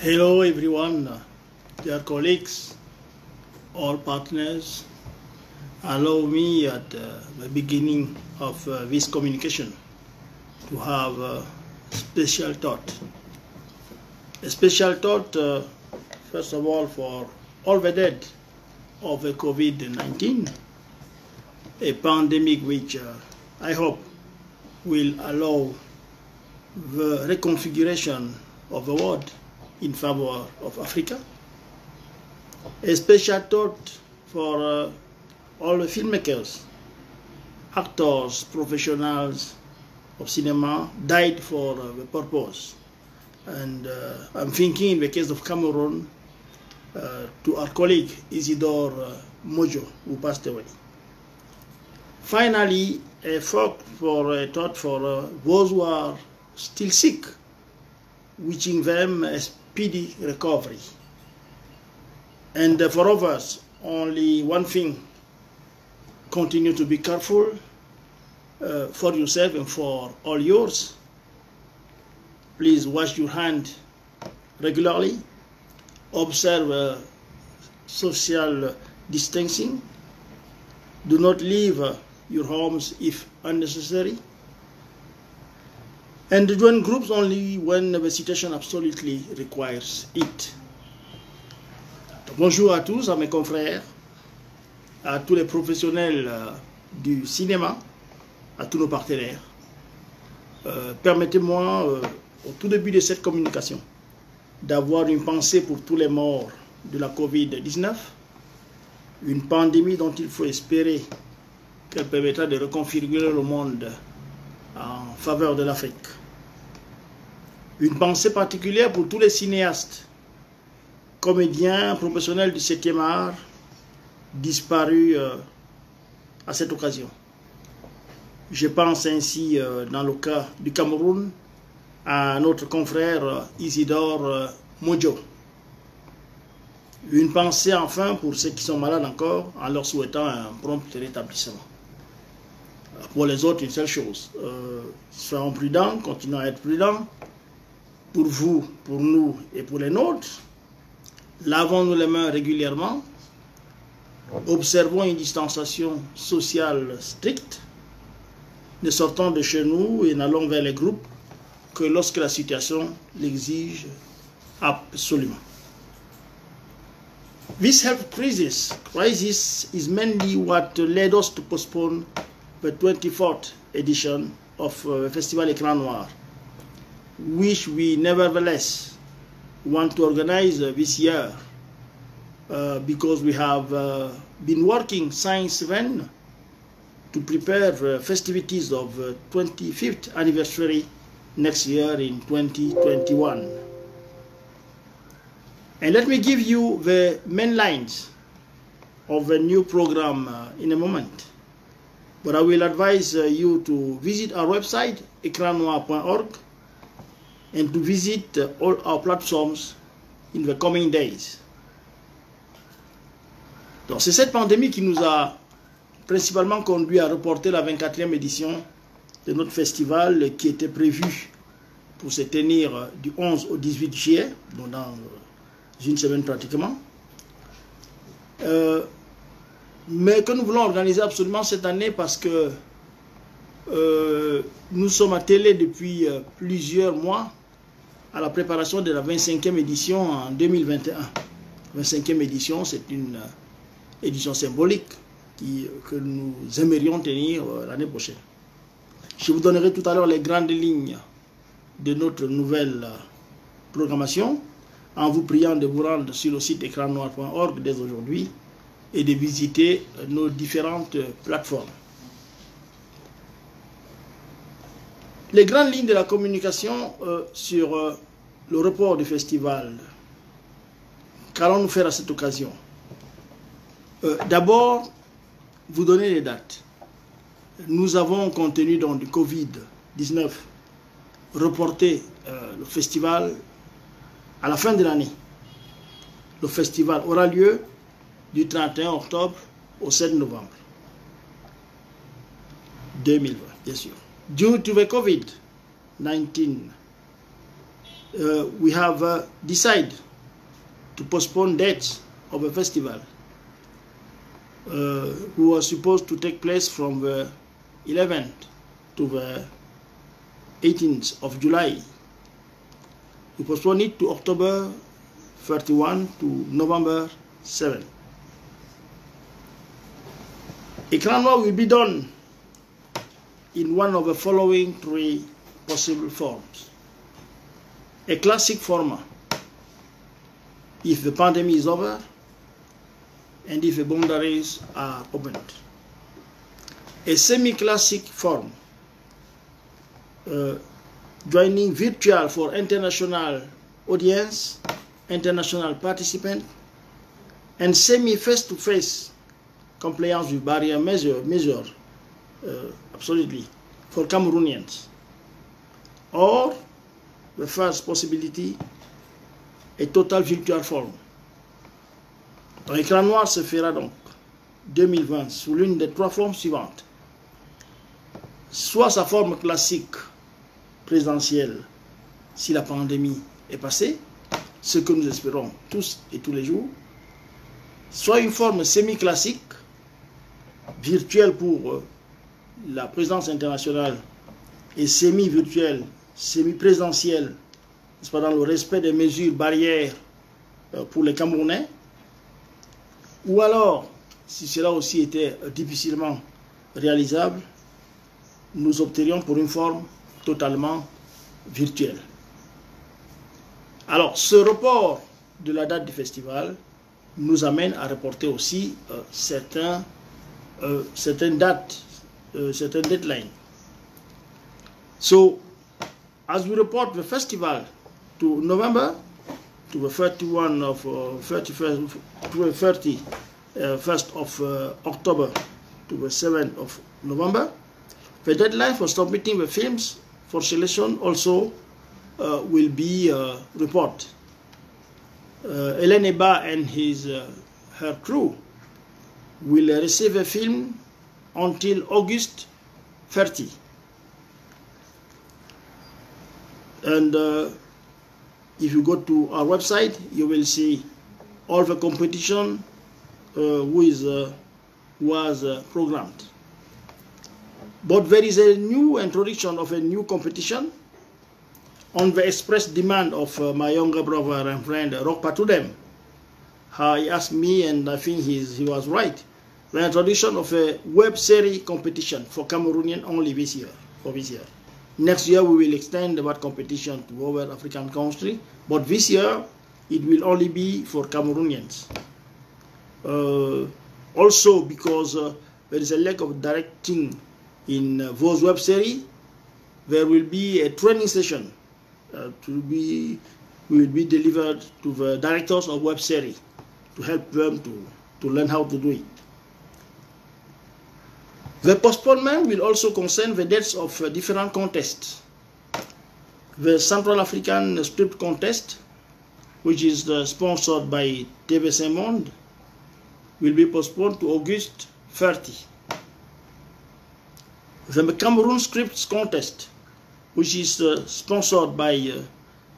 Hello everyone, dear colleagues, all partners. Allow me at the beginning of this communication to have a special thought. A special thought, first of all, for all the dead of the COVID-19, a pandemic which I hope will allow the reconfiguration of the world in favor of Africa. A special thought for all the filmmakers, actors, professionals of cinema died for the purpose. And I'm thinking in the case of Cameroon to our colleague Isidore Mojo, who passed away. Finally, a thought for those who are still sick, wishing them a speedy recovery. And for others, only one thing: continue to be careful for yourself and for all yours. Please wash your hands regularly. Observe social distancing. Do not leave your homes if unnecessary. And join groups only when the situation absolutely requires it. Bonjour à tous, à mes confrères, à tous les professionnels du cinéma, à tous nos partenaires. Permettez-moi, au tout début de cette communication, d'avoir une pensée pour tous les morts de la COVID-19, une pandémie dont il faut espérer qu'elle permettra de reconfigurer le monde en faveur de l'Afrique. Une pensée particulière pour tous les cinéastes, comédiens, professionnels du 7e art, disparus à cette occasion. Je pense ainsi, dans le cas du Cameroun, à notre confrère Isidore Mojo. Une pensée enfin pour ceux qui sont malades encore, en leur souhaitant un prompt rétablissement. Pour les autres, une seule chose, soyons prudents, continuons à être prudents, pour vous, pour nous et pour les nôtres. Lavons-nous les mains régulièrement, observons une distanciation sociale stricte, ne sortons de chez nous et n'allons vers les groupes que lorsque la situation l'exige absolument. This health crisis is mainly what led us to postpone the 24th edition of the Festival Écran Noir, which we nevertheless want to organize this year because we have been working since then to prepare the festivities of the 25th anniversary next year in 2021. And let me give you the main lines of the new program in a moment. But I will advise you to visit our website, ecrannoir.org, and to visit all our platforms in the coming days. Donc c'est cette pandémie qui nous a principalement conduit à reporter la 24e édition de notre festival qui était prévue pour se tenir du 11 au 18 juillet, donc dans une semaine pratiquement, mais que nous voulons organiser absolument cette année parce que nous sommes attelés depuis plusieurs mois à la préparation de la 25e édition en 2021. 25e édition, c'est une édition symbolique que nous aimerions tenir l'année prochaine. Je vous donnerai tout à l'heure les grandes lignes de notre nouvelle programmation en vous priant de vous rendre sur le site ecrannoir.org dès aujourd'hui et de visiter nos différentes plateformes. Les grandes lignes de la communication sur le report du festival. Qu'allons-nous faire à cette occasion? D'abord, vous donner les dates. Nous avons, compte tenu donc du Covid-19, reporté le festival à la fin de l'année. Le festival aura lieu du 31 octobre au 7 novembre 2020, bien sûr. Due to the COVID-19 we have decided to postpone dates of a festival who was supposed to take place from the 11th to the 18th of July. We postpone it to October 31 to November 7. Écran noir will be done in one of the following three possible forms. A classic format, if the pandemic is over and if the boundaries are opened. A semi-classic form, joining virtual for international audience, international participant, and semi-face-to-face compliance with barrier measure, absolutely, for Cameroonians. Or, the first possibility, a total virtual form. Écran noir se fera donc 2020 sous l'une des trois formes suivantes. Soit sa forme classique présentielle si la pandémie est passée, ce que nous espérons tous et tous les jours, soit une forme semi-classique, virtuelle pour la présence internationale et semi-virtuelle, semi-présentielle, dans le respect des mesures barrières pour les Camerounais, ou alors, si cela aussi était difficilement réalisable, nous opterions pour une forme totalement virtuelle. Alors, ce report de la date du festival nous amène à reporter aussi certaines dates, certain deadlines. So, as we report the festival to November, to the 31 of 31st of October to the 7th of November, the deadline for submitting the films for selection also will be reported. Hélène Eba and her crew will receive a film until August 30. And if you go to our website, you will see all the competition was programmed. But there is a new introduction of a new competition on the express demand of my younger brother and friend Roch Patudem. He asked me, and I think he was right. The introduction of a web series competition for Cameroonian only this year. Next year we will extend that competition to other African countries, but this year it will only be for Cameroonians. Also because there is a lack of directing in those web series, there will be a training session will be delivered to the directors of web series to help them to learn how to do it. The postponement will also concern the dates of different contests. The Central African Script Contest, which is sponsored by TVC Monde, will be postponed to August 30. The Cameroon Scripts Contest, which is sponsored by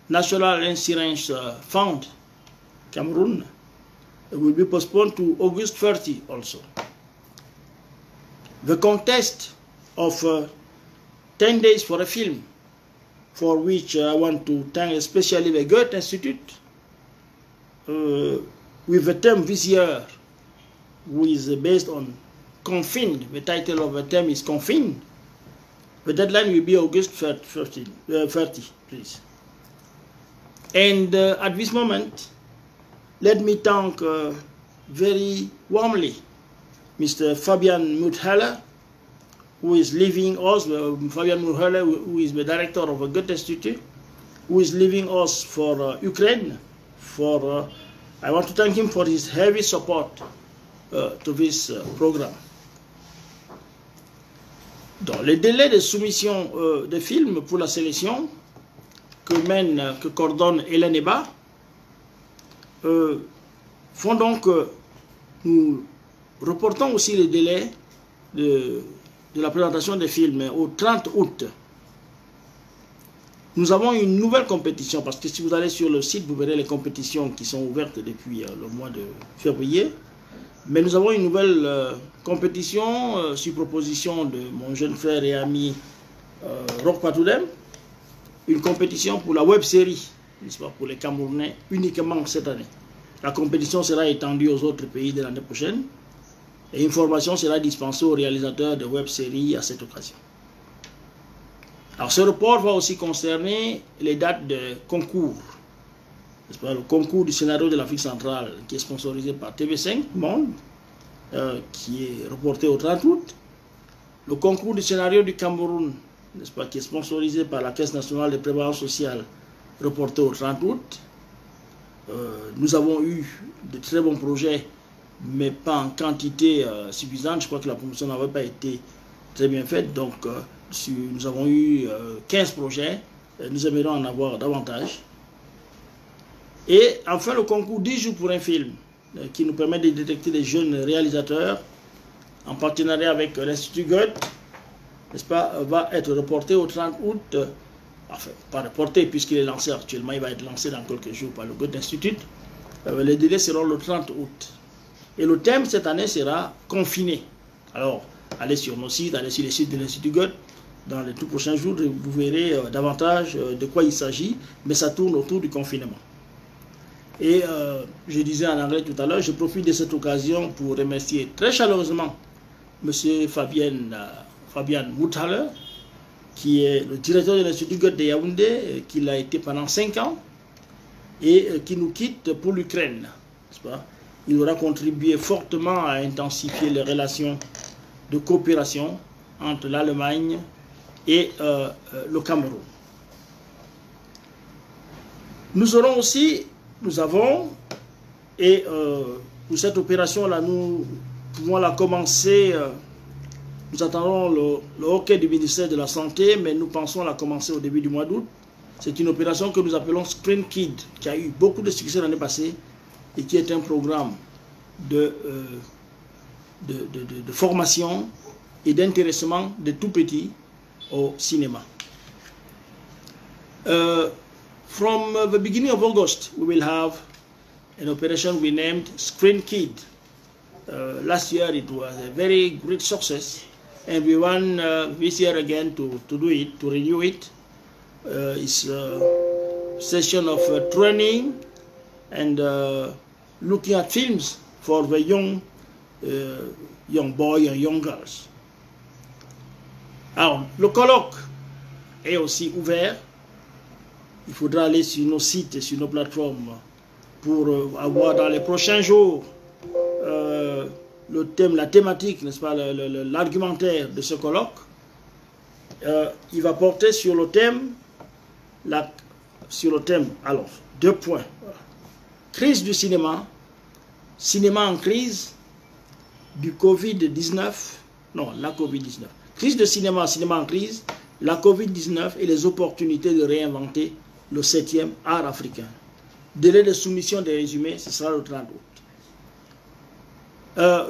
National Insurance Fund, Cameroon, will be postponed to August 30 also. The contest of 10 days for a film, for which I want to thank especially the Goethe Institute, with the term this year, which is based on Confined. The title of the term is Confined. The deadline will be August 30, please. And at this moment, let me thank very warmly Mr. Fabian Muthaler, who is leaving us, Fabian Muthaler, who is the director of the Goethe Institute, who is leaving us for Ukraine. I want to thank him for his heavy support to this programme. Dans les délais de soumission de films pour la sélection que coordonne Hélène Eba, font donc que nous reportons aussi les délais de la présentation des films au 30 août. Nous avons une nouvelle compétition, parce que si vous allez sur le site, vous verrez les compétitions qui sont ouvertes depuis le mois de février. Mais nous avons une nouvelle compétition sur proposition de mon jeune frère et ami Roch Patoudem. Une compétition pour la web série, n'est-ce pas, pour les Camerounais, uniquement cette année. La compétition sera étendue aux autres pays de l'année prochaine. Et une formation sera dispensée aux réalisateurs de web séries à cette occasion. Alors ce report va aussi concerner les dates de concours. N'est-ce pas, le concours du scénario de l'Afrique centrale qui est sponsorisé par TV5 Monde, qui est reporté au 30 août. Le concours du scénario du Cameroun, n'est-ce pas, qui est sponsorisé par la Caisse nationale de prévoyance sociale, reporté au 30 août. Nous avons eu de très bons projets, mais pas en quantité suffisante. Je crois que la promotion n'avait pas été très bien faite. Donc, nous avons eu 15 projets. Nous aimerions en avoir davantage. Et enfin, le concours 10 jours pour un film, qui nous permet de détecter des jeunes réalisateurs en partenariat avec l'Institut Goethe, n'est-ce pas, va être reporté au 30 août. Enfin, pas reporté puisqu'il est lancé actuellement, il va être lancé dans quelques jours par le Goethe Institute. Les délais seront le 30 août. Et le thème cette année sera confiné. Alors, allez sur nos sites, allez sur les sites de l'Institut Goethe. Dans les tout prochains jours, vous verrez davantage de quoi il s'agit, mais ça tourne autour du confinement. Et je disais en anglais tout à l'heure, je profite de cette occasion pour remercier très chaleureusement M. Fabian Muthaler, qui est le directeur de l'Institut Goethe de Yaoundé, qui l'a été pendant 5 ans, et qui nous quitte pour l'Ukraine. Il aura contribué fortement à intensifier les relations de coopération entre l'Allemagne et le Cameroun. Nous avons, et pour cette opération-là, nous pouvons la commencer. Nous attendons le hockey du ministère de la Santé, mais nous pensons la commencer au début du mois d'août. C'est une opération que nous appelons Screen Kid, qui a eu beaucoup de succès l'année passée et qui est un programme de formation et d'intéressement de tout petits au cinéma. From the beginning of August, we will have an operation we named Screen Kid. Last year it was a very great success, and we want this year again to do it, to renew it. It's a session of training and looking at films for the young boys and young girls. Alors, le colloque est aussi ouvert. Il faudra aller sur nos sites et sur nos plateformes pour avoir dans les prochains jours le thème, la thématique, n'est-ce pas, l'argumentaire de ce colloque. Il va porter sur le thème, alors, 2 points. Crise du cinéma, cinéma en crise, du Covid-19, non, la Covid-19. Crise de cinéma, cinéma en crise, la Covid-19 et les opportunités de réinventer le 7e art africain. Délai de soumission des résumés, ce sera le 30 août.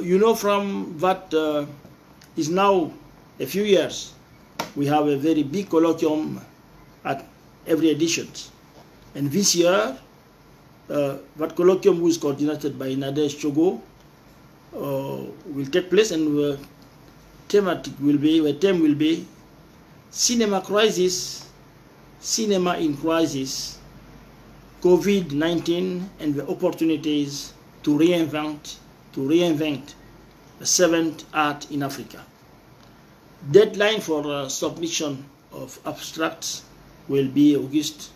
You know, from that is now a few years, we have a very big colloquium at every edition. And this year, that colloquium was coordinated by Nadej Chogo will take place, and the theme will be Cinema Crisis, Cinema in Crisis, COVID-19 and the opportunities to reinvent the 7th art in Africa. Deadline for submission of abstracts will be August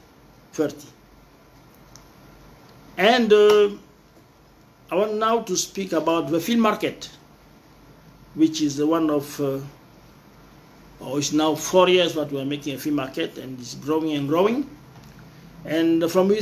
30. And I want now to speak about the film market, which is one of, it's now 4 years that we are making a film market, and it's growing and growing. And from